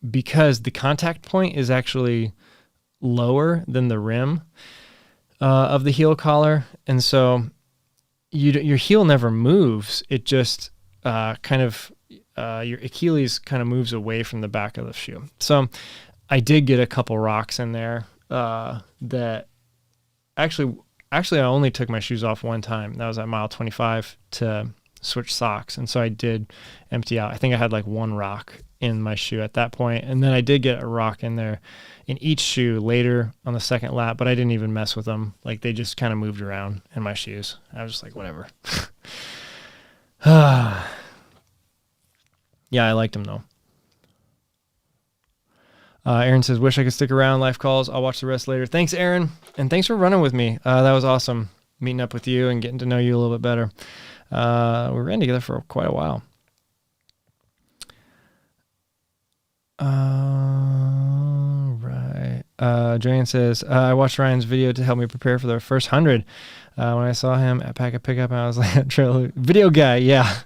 because the contact point is actually lower than the rim of the heel collar. And so your heel never moves. It just your Achilles kind of moves away from the back of the shoe. So I did get a couple rocks in there that actually I only took my shoes off one time. That was at mile 25 to switch socks. And so I did empty out. I think I had like one rock in my shoe at that point. And then I did get a rock in there in each shoe later on the second lap, but I didn't even mess with them. Like they just kind of moved around in my shoes. I was just like, whatever. Yeah, I liked them though. Aaron says, wish I could stick around. Life calls. I'll watch the rest later. Thanks, Aaron. And thanks for running with me. That was awesome meeting up with you and getting to know you a little bit better. We ran together for quite a while. Right. Joanne says, I watched Ryan's video to help me prepare for the first 100. When I saw him at Pack a Pickup, I was like, video guy. Yeah.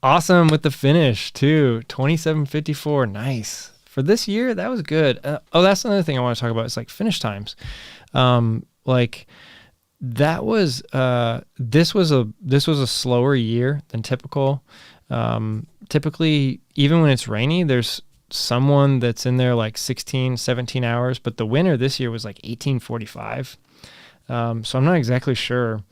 Awesome with the finish too. 27:54. Nice. For this year, that was good. That's another thing I want to talk about. It's like finish times. That was this was a slower year than typical. Typically, even when it's rainy, there's someone that's in there like 16, 17 hours, but the winner this year was like 18:45. So I'm not exactly sure.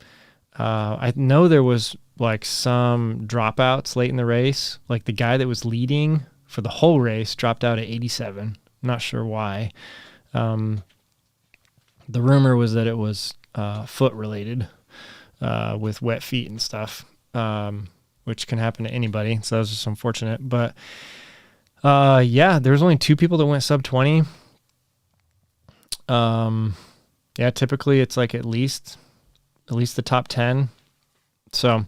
I know there was like some dropouts late in the race. Like the guy that was leading for the whole race dropped out at 87. I'm not sure why. The rumor was that it was foot related with wet feet and stuff, which can happen to anybody. So that was just unfortunate. But yeah, there was only 2 people that went sub 20. Yeah, typically it's like at least the top 10. So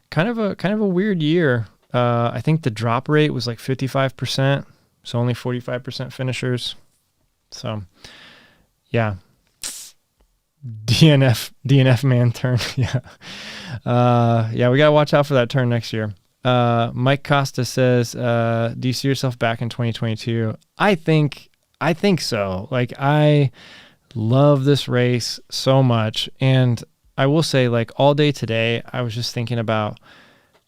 kind of a weird year. I think the drop rate was like 55%. So only 45% finishers. So yeah. DNF man turn. Yeah. Yeah, we got to watch out for that turn next year. Mike Costa says, do you see yourself back in 2022? I think so. Like I love this race so much. And I will say like all day today, I was just thinking about,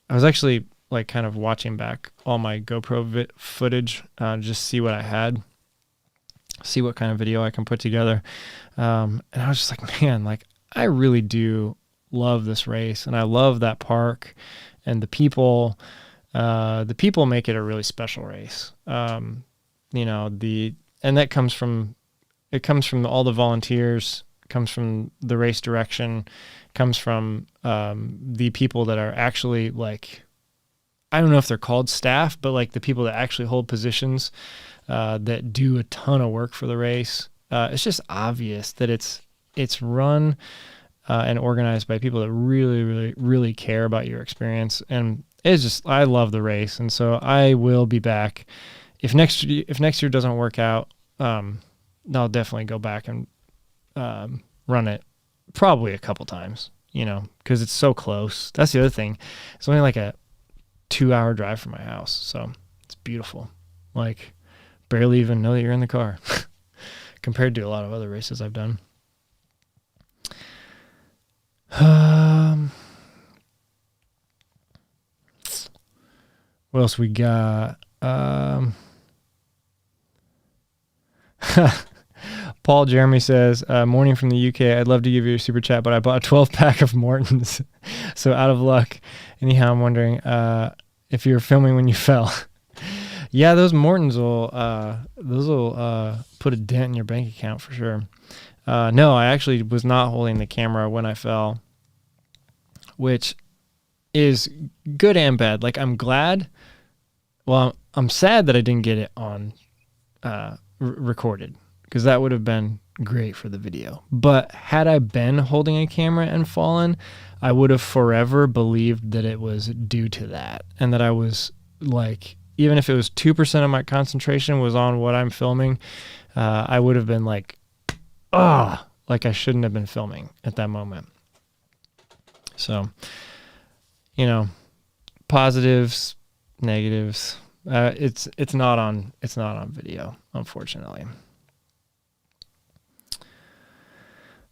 I was actually like kind of watching back all my GoPro footage, just see what I had, see what kind of video I can put together. And I was just like, man, like I really do love this race and I love that park and the people make it a really special race. And that comes from all the volunteers, comes from the race direction, comes from the people that are actually like I don't know if they're called staff, but like the people that actually hold positions that do a ton of work for the race. It's just obvious that it's run and organized by people that really, really, really care about your experience. And it's just, I love the race. And so I will be back. If next year doesn't work out, I'll definitely go back and run it probably a couple times, because it's so close. That's the other thing. It's only like a 2-hour drive from my house. So it's beautiful. Like barely even know that you're in the car compared to a lot of other races I've done. What else we got? Paul Jeremy says, morning from the UK. I'd love to give you a super chat, but I bought a 12-pack of Morton's. So out of luck. Anyhow, I'm wondering if you were filming when you fell. Yeah, those Morton's will put a dent in your bank account for sure. No, I actually was not holding the camera when I fell, which is good and bad. Like I'm glad. Well, I'm sad that I didn't get it on recorded, because that would have been great for the video. But had I been holding a camera and fallen, I would have forever believed that it was due to that, and that I was like, even if it was 2% of my concentration was on what I'm filming, I would have been like, like I shouldn't have been filming at that moment. So, positives, negatives. It's not on video, unfortunately.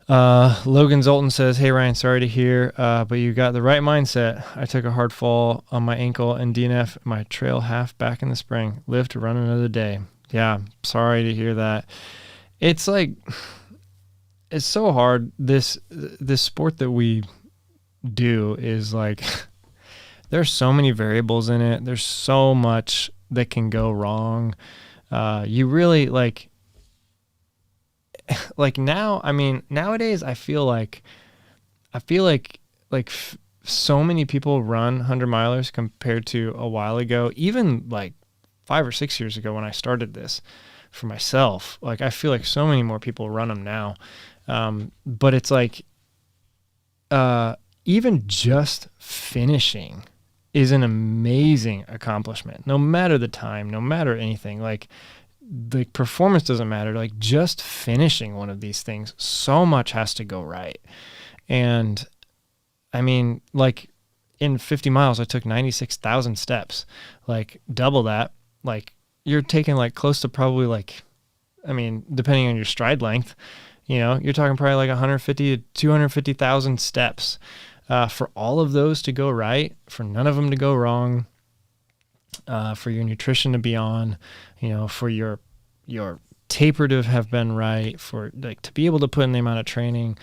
Logan Zoltan says, "Hey Ryan, sorry to hear, but you got the right mindset. I took a hard fall on my ankle and DNF my trail half back in the spring. Live to run another day." Yeah, sorry to hear that. It's like, it's so hard. This sport that we do is like, there's so many variables in it. There's so much that can go wrong. You really like now, I mean, nowadays I feel like so many people run 100 milers compared to a while ago, even like 5 or 6 years ago when I started this for myself. Like I feel like so many more people run them now. But it's like, even just finishing is an amazing accomplishment. No matter the time, no matter anything, like the performance doesn't matter. Like just finishing one of these things, so much has to go right. And I mean, like in 50 miles, I took 96,000 steps, like double that. Like you're taking like close to probably like, I mean, depending on your stride length, you're talking probably like 150 to 250,000 steps. For all of those to go right, for none of them to go wrong, for your nutrition to be on, for your taper to have been right, for like to be able to put in the amount of training,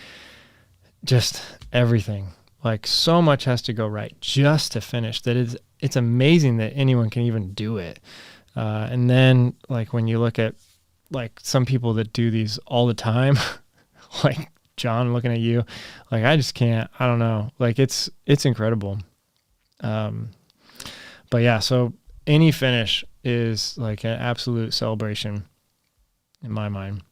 just everything. Like so much has to go right just to finish that it's amazing that anyone can even do it. And then like when you look at like some people that do these all the time, like John, looking at you, like I just can't, I don't know, like it's incredible. But yeah, so any finish is like an absolute celebration in my mind.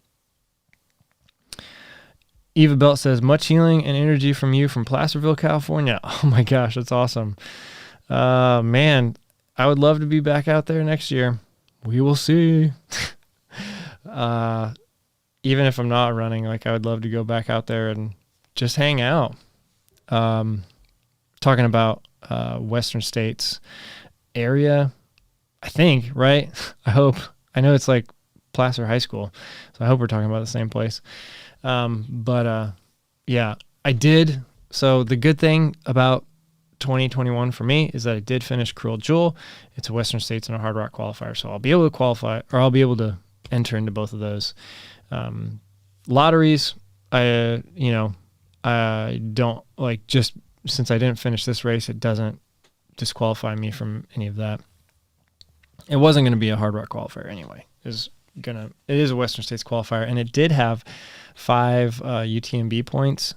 Eva Belt says, much healing and energy from you from Placerville, California. Oh my gosh, that's awesome. Man, I would love to be back out there next year. We will see. Even if I'm not running, like I would love to go back out there and just hang out. Talking about Western States area, I think, right? I hope. I know it's like Placer High School, so I hope we're talking about the same place. Yeah, I did. So the good thing about 2021 for me is that I did finish Cruel Jewel. It's a Western States and a Hard Rock qualifier, so I'll be able to qualify, or I'll be able to enter into both of those. Lotteries, I don't like, just since I didn't finish this race, it doesn't disqualify me from any of that. It wasn't going to be a Hard Rock qualifier anyway. It is a Western States qualifier, and it did have 5 UTMB points.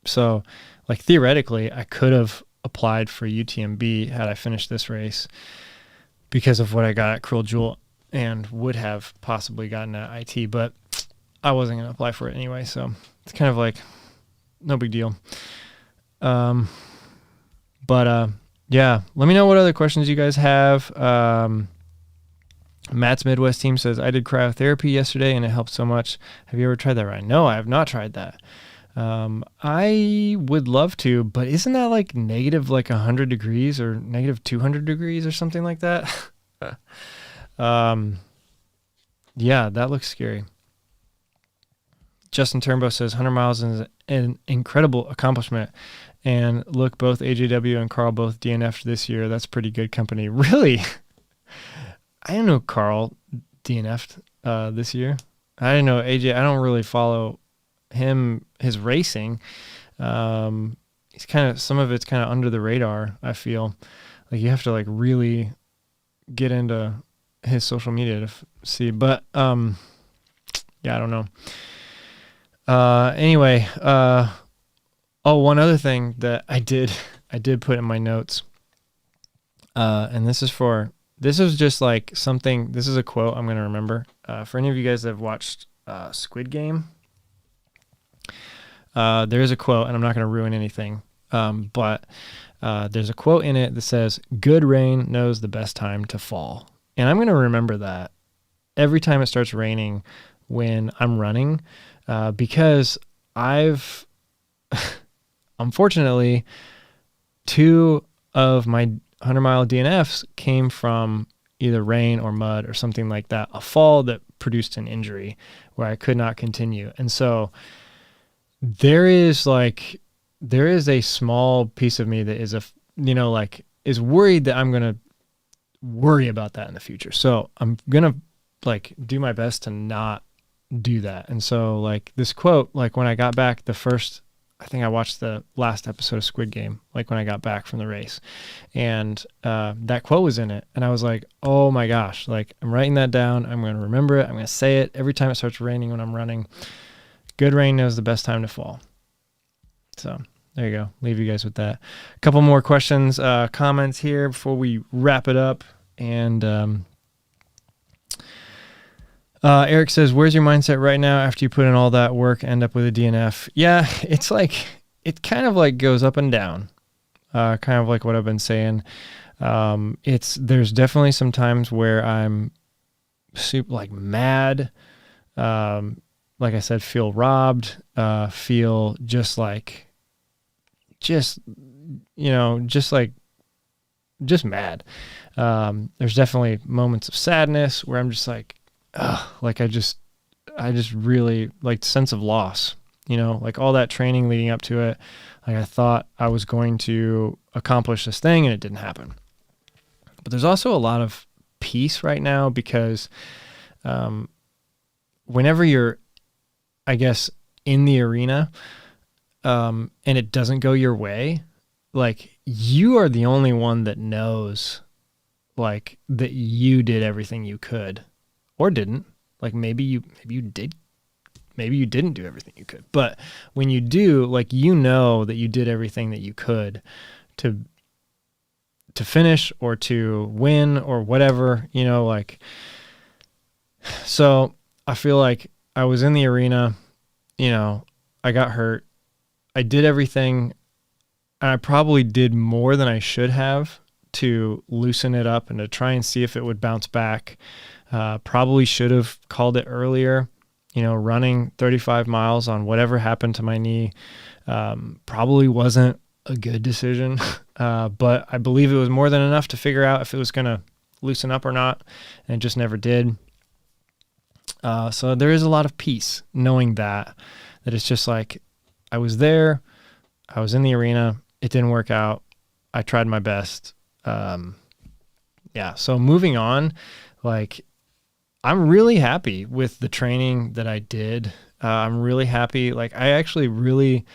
So like theoretically I could have applied for UTMB had I finished this race because of what I got at Cruel Jewel, and would have possibly gotten at IT, but I wasn't going to apply for it anyway. So it's kind of like no big deal. Yeah, let me know what other questions you guys have. Matt's Midwest team says, I did cryotherapy yesterday and it helped so much. Have you ever tried that, Ryan? No, I have not tried that. I would love to, but isn't that like negative like 100 degrees or negative 200 degrees or something like that? Yeah, that looks scary. Justin Turnbow says 100 miles is an incredible accomplishment. And look, both AJW and Carl both DNF'd this year. That's pretty good company. Really? I didn't know Carl DNF'd this year. I didn't know AJ. I don't really follow his racing. He's kind of, some of it's kind of under the radar, I feel. Like you have to like really get into his social media to see. But yeah, I don't know. Anyway, one other thing that I did put in my notes. And this is just like something, this is a quote I'm going to remember. For any of you guys that have watched Squid Game, there is a quote, and I'm not going to ruin anything. But there's a quote in it that says, good rain knows the best time to fall. And I'm going to remember that every time it starts raining when I'm running, because I've, unfortunately, 2 of my 100-mile DNFs came from either rain or mud or something like that, a fall that produced an injury where I could not continue. And so there is a small piece of me that is is worried that I'm going to worry about that in the future. So I'm going to like do my best to not do that. And so like this quote, like when I got back I think I watched the last episode of Squid Game, like when I got back from the race, and that quote was in it. And I was like, oh my gosh, like I'm writing that down. I'm going to remember it. I'm going to say it every time it starts raining when I'm running. Good rain knows the best time to fall. So there you go. Leave you guys with that. A couple more questions, comments here before we wrap it up. And Eric says, where's your mindset right now after you put in all that work, end up with a DNF? Yeah, it's like, it kind of like goes up and down, kind of like what I've been saying. There's definitely some times where I'm super like mad. Like I said, feel robbed, feel just mad. There's definitely moments of sadness where I'm just like, like I just really like sense of loss, like all that training leading up to it. Like I thought I was going to accomplish this thing and it didn't happen. But there's also a lot of peace right now because, whenever you're, I guess, in the arena, and it doesn't go your way, like you are the only one that knows like that you did everything you could. Or didn't. Like maybe you did, maybe you didn't do everything you could. But when you do, like that you did everything that you could to finish or to win or whatever, like. So I feel like I was in the arena, I got hurt. I did everything, and I probably did more than I should have to loosen it up and to try and see if it would bounce back. Probably should have called it earlier, running 35 miles on whatever happened to my knee. Probably wasn't a good decision. But I believe it was more than enough to figure out if it was going to loosen up or not. And it just never did. So there is a lot of peace knowing that it's just like, I was there, I was in the arena, it didn't work out. I tried my best. So moving on, like, I'm really happy with the training that I did. I'm really happy. Like I actually really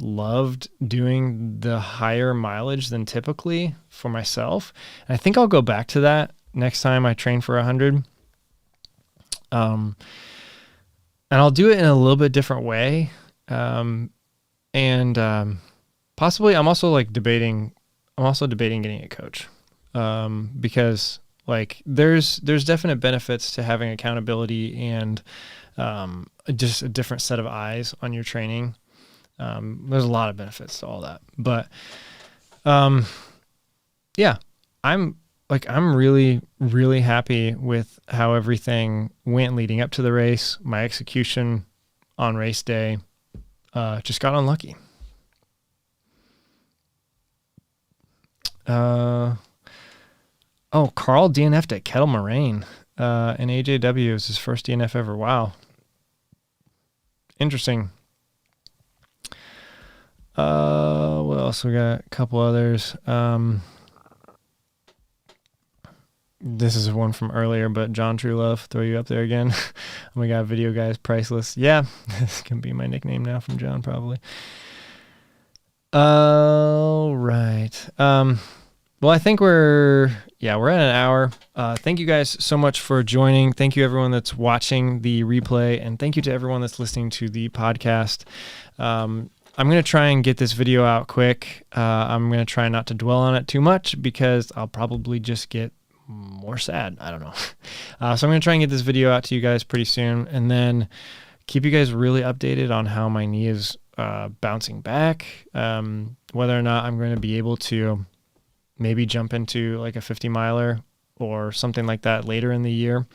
loved doing the higher mileage than typically for myself. And I think I'll go back to that next time I train for 100. And I'll do it in a little bit different way. Possibly I'm also like debating I'm also debating getting a coach, because like there's definite benefits to having accountability and just a different set of eyes on your training. There's a lot of benefits to all that, but yeah, I'm really, really happy with how everything went leading up to the race. My execution on race day just got unlucky. Carl DNF'd at Kettle Moraine in AJW. It was his first DNF ever. Wow. Interesting. What else? We got a couple others. This is one from earlier, but John Truelove, throw you up there again. Oh my God, video guys, priceless. Yeah, this can be my nickname now from John, probably. All right. Well, I think we're at an hour. Thank you guys so much for joining. Thank you everyone that's watching the replay, and thank you to everyone that's listening to the podcast. I'm going to try and get this video out quick. I'm going to try not to dwell on it too much because I'll probably just get more sad. I don't know. So I'm going to try and get this video out to you guys pretty soon, and then keep you guys really updated on how my knee is bouncing back, whether or not I'm going to be able to maybe jump into like a 50 miler or something like that later in the year.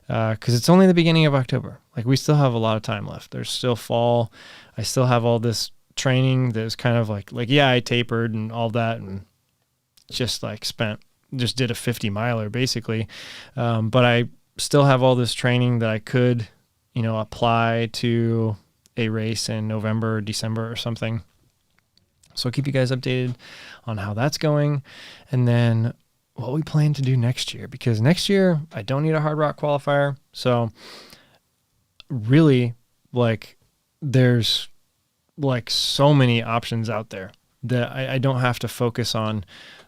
Cause it's only the beginning of October. Like we still have a lot of time left. There's still fall. I still have all this training that is kind of like, yeah, I tapered and all that and just did a 50 miler basically. But I still have all this training that I could, apply to a race in November or December or something. So I'll keep you guys updated on how that's going, and then what we plan to do next year, because next year I don't need a Hard Rock qualifier. So really, there's so many options out there that I don't have to focus on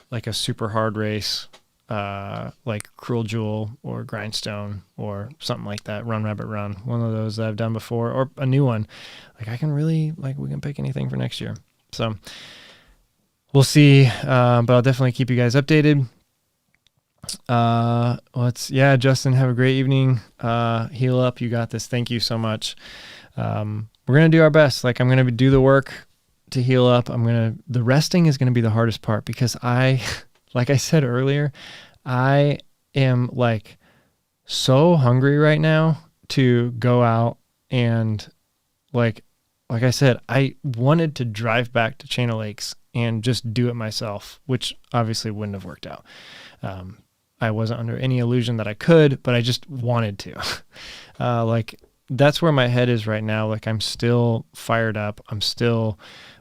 like a super hard race, like Cruel Jewel or Grindstone or something like that, Run Rabbit Run, one of those that I've done before, or a new one. I can really, we can pick anything for next year. So we'll see, but I'll definitely keep you guys updated. Justin, have a great evening. Heal up. You got this. Thank you so much. We're going to do our best. I'm going to do the work to heal up. The resting is going to be the hardest part because like I said earlier, I am so hungry right now to go out and like I said, I wanted to drive back to Chain of Lakes and just do it myself, which obviously wouldn't have worked out. I wasn't under any illusion that I could, but I just wanted to. That's where my head is right now. I'm still fired up. I'm still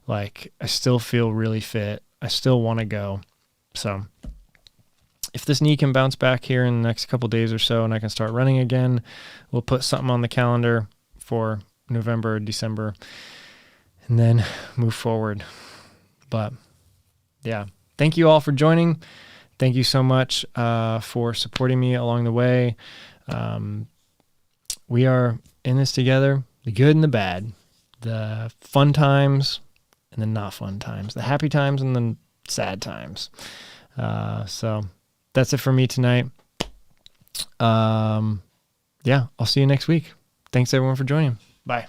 I still feel really fit. I still want to go. So if this knee can bounce back here in the next couple days or so and I can start running again, we'll put something on the calendar for November, December, and then move forward. But yeah, thank you all for joining. Thank you so much for supporting me along the way. We are in this together, the good and the bad, the fun times and the not fun times, the happy times and the sad times. So that's it for me tonight. I'll see you next week. Thanks everyone for joining. Bye.